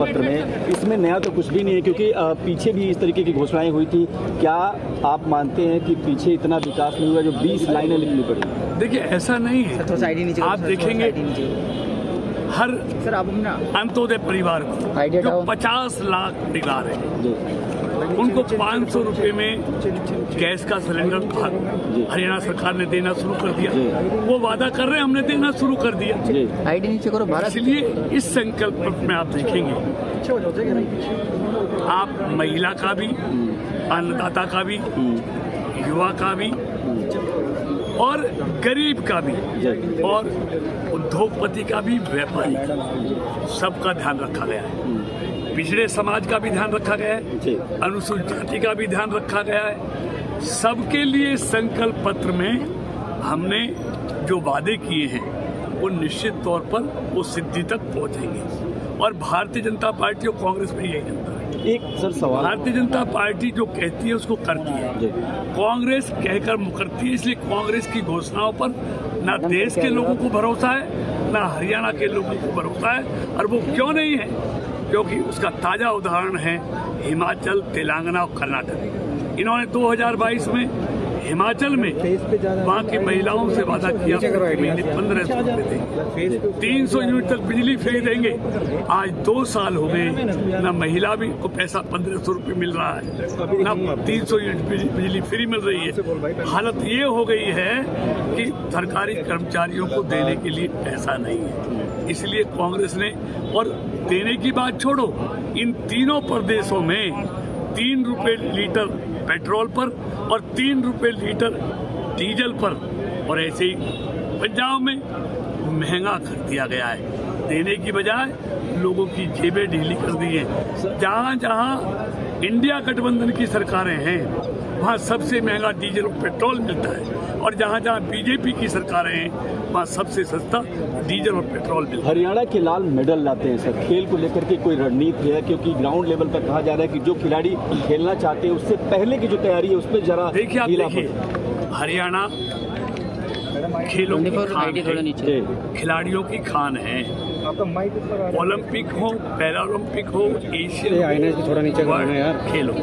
पत्र में इसमें नया तो कुछ भी नहीं है, क्योंकि पीछे भी इस तरीके की घोषणाएं हुई थी। क्या आप मानते हैं कि पीछे इतना विकास नहीं हुआ जो 20 लाइनें लिखनी पड़ी? देखिए, ऐसा नहीं है। आप देखेंगे हर अंत्योदय परिवार को जो 50 लाख परिवार है उनको 500 रुपए में गैस का सिलेंडर हरियाणा सरकार ने देना शुरू कर दिया। वो वादा कर रहे हैं, हमने देना शुरू कर दिया। आईडी नीचे करो भारत। इसलिए इस संकल्प में आप देखेंगे, आप महिला का भी, अन्नदाता का भी, युवा का भी और गरीब का भी और उद्योगपति का भी, व्यापारी का, सबका ध्यान रखा गया है। पिछड़े समाज का भी ध्यान रखा गया है, अनुसूचित जाति का भी ध्यान रखा गया है। सबके लिए संकल्प पत्र में हमने जो वादे किए हैं वो निश्चित तौर पर वो सिद्धि तक पहुंचेंगे। और भारतीय जनता पार्टी और कांग्रेस में यही जनता है। एक सर सवाल, भारतीय जनता पार्टी जो कहती है उसको करती है, कांग्रेस कहकर मुकरती है। इसलिए कांग्रेस की घोषणाओं पर ना देश के लोगों को भरोसा है, ना हरियाणा के लोगों को भरोसा है। और वो क्यों नहीं है? क्योंकि उसका ताजा उदाहरण है हिमाचल, तेलंगाना और कर्नाटक। इन्होंने 2022 में हिमाचल में वहाँ की महिलाओं से वादा किया 1500 रुपए देंगे, 300 यूनिट तक बिजली फ्री देंगे। आज 2 साल हो गए, ना महिला भी को पैसा 1500 रुपए मिल रहा है, ना 300 यूनिट बिजली फ्री मिल रही है। हालत ये हो गई है कि सरकारी कर्मचारियों को देने के लिए पैसा नहीं है। इसलिए कांग्रेस ने, और देने की बात छोड़ो, इन तीनों प्रदेशों में 3 रुपए लीटर पेट्रोल पर और 3 रुपए लीटर डीजल पर, और ऐसे ही पंजाब में महंगा कर दिया गया है। देने की बजाय लोगों की जेबें ढीली कर दी है। जहाँ जहाँ इंडिया गठबंधन की सरकारें हैं वहाँ सबसे महंगा डीजल और पेट्रोल मिलता है, और जहाँ जहाँ बीजेपी की सरकारें हैं वहाँ सबसे सस्ता डीजल और पेट्रोल मिलता है। हरियाणा के लाल मेडल लाते हैं सर, खेल को लेकर के कोई रणनीति है? क्योंकि ग्राउंड लेवल पर कहा जा रहा है कि जो खिलाड़ी खेलना चाहते हैं उससे पहले की जो तैयारी है उस पर जरा देखिए, आप देखिए हरियाणा खेलों की खान है, खिलाड़ियों की खान है। ओलंपिक हो, पैरा ओलंपिक हो, एशियन खेलो,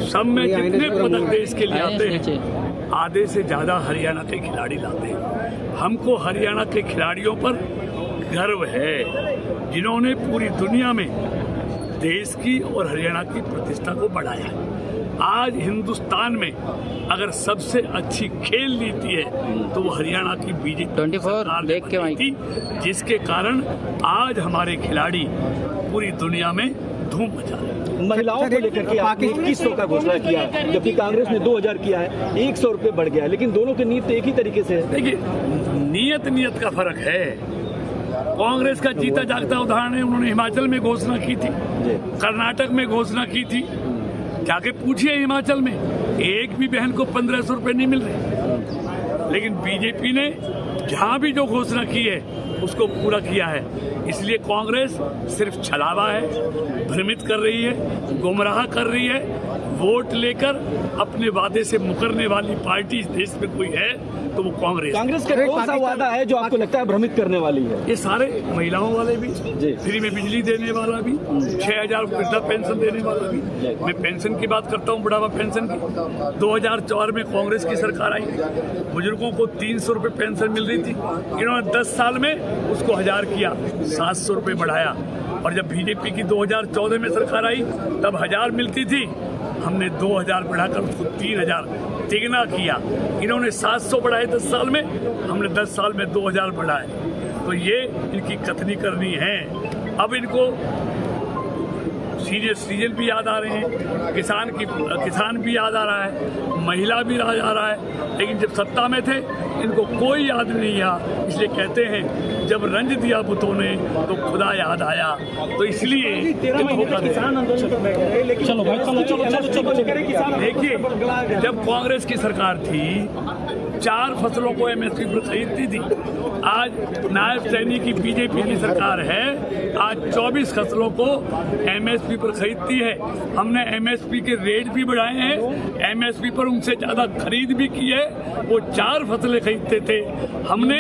सब में जितने पदक देश के लिए आते हैं आधे से ज्यादा हरियाणा के खिलाड़ी लाते हैं। हमको हरियाणा के खिलाड़ियों पर गर्व है जिन्होंने पूरी दुनिया में देश की और हरियाणा की प्रतिष्ठा को बढ़ाया है। आज हिंदुस्तान में अगर सबसे अच्छी खेल नीति है तो वो हरियाणा की बीजेपी सरकार ने बनाई थी, जिसके कारण आज हमारे खिलाड़ी पूरी दुनिया में धूम मचा रहे हैं। महिलाओं को लेकर के आपने 2100 का घोषणा किया है, जबकि कांग्रेस ने 2000 किया है, 100 रुपए बढ़ गया है, लेकिन दोनों की नीयत एक ही तरीके से है। देखिए, नीयत का फर्क है। कांग्रेस का जीता जागता उदाहरण है, उन्होंने हिमाचल में घोषणा की थी, कर्नाटक में घोषणा की थी। जाके पूछिए हिमाचल में एक भी बहन को 1500 रुपए नहीं मिल रहे। लेकिन बीजेपी ने जहां भी जो घोषणा की है उसको पूरा किया है। इसलिए कांग्रेस सिर्फ छलावा है, भ्रमित कर रही है, गुमराह कर रही है। वोट लेकर अपने वादे से मुकरने वाली पार्टी इस देश में कोई है तो वो कांग्रेस का कौन सा वादा है जो आपको लगता है भ्रमित करने वाली है? ये सारे महिलाओं वाले भी, फ्री में बिजली देने वाला भी, 6000 वृद्धा पेंशन देने वाला भी। मैं पेंशन की बात करता हूँ, बुढ़ापा पेंशन की। 2004 में कांग्रेस की सरकार आई, बुजुर्गों को 300 रुपए पेंशन मिल रही थी। इन्होंने 10 साल में उसको 1000 किया, 700 रुपए बढ़ाया। और जब बीजेपी की 2014 में सरकार आई तब 1000 मिलती थी, हमने 2000 बढ़ाकर उसको 3000 तिगना किया। इन्होंने 700 बढ़ाए 10 साल में, हमने 10 साल में 2000 बढ़ाए। तो ये इनकी कथनी करनी है। अब इनको सीजन भी याद आ रहे हैं, किसान भी याद आ रहा है, महिला भी याद आ रहा है। लेकिन जब सत्ता में थे इनको कोई याद नहीं आया। इसलिए कहते हैं जब रंज दिया बुतों ने तो खुदा याद आया। तो इसलिए देखिए, जब कांग्रेस की सरकार थी 4 फसलों को एमएसपी पर खरीदती थी। आज नायब सैनी की बीजेपी की सरकार है, आज 24 फसलों को एमएसपी पर खरीदती है। हमने एमएसपी के रेट भी बढ़ाए हैं, एमएसपी पर उनसे ज़्यादा खरीद भी की है। वो 4 फसलें खरीदते थे, हमने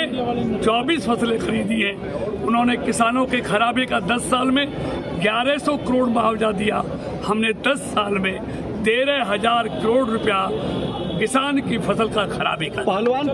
24 फसलें खरीदी हैं। उन्होंने किसानों के खराबे का 10 साल में 1100 करोड़ मुआवजा दिया, हमने 10 साल में 13,000 करोड़ रुपया किसान की फसल का खराबे का। पहलवान